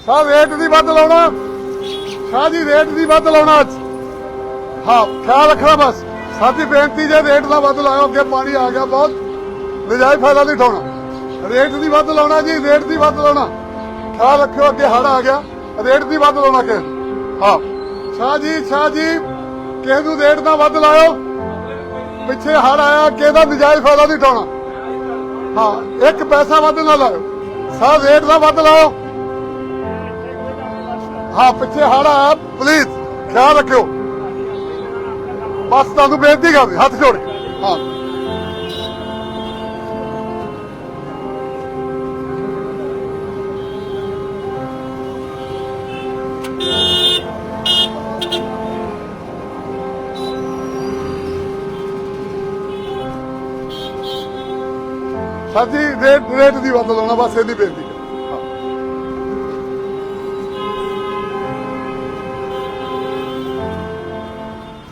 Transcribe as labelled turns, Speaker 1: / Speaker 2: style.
Speaker 1: Shah rate नहीं बद लाना शाह जी रेट नहीं बद लाना हाँ ख्याल रखना बस साडी बेनती जे रेट ना बद लाओ अगे पानी आ गया बहुत नजायज फायदा नहीं उठाना रेट नहीं बद लाना जी रेट नहीं बद लाना ख्याल रखियो अगे हड़ आ गया रेट नहीं बद लाना किसी हाँ शाह जी किसी नूं रेट ना बद लाओ पिछे हड़ आया किसी दा नजायज फायदा नहीं उठाना हाँ एक पैसा वध ना लाओ शाह रेट ना बद लाओ हाँ पिछे हड़ आया प्लीज ख्याल रखियो बस तुहानू बेनती कर हाथ जोड़ के हाँ सर जी रेट नहीं बदल होना बस इन्नी बेनती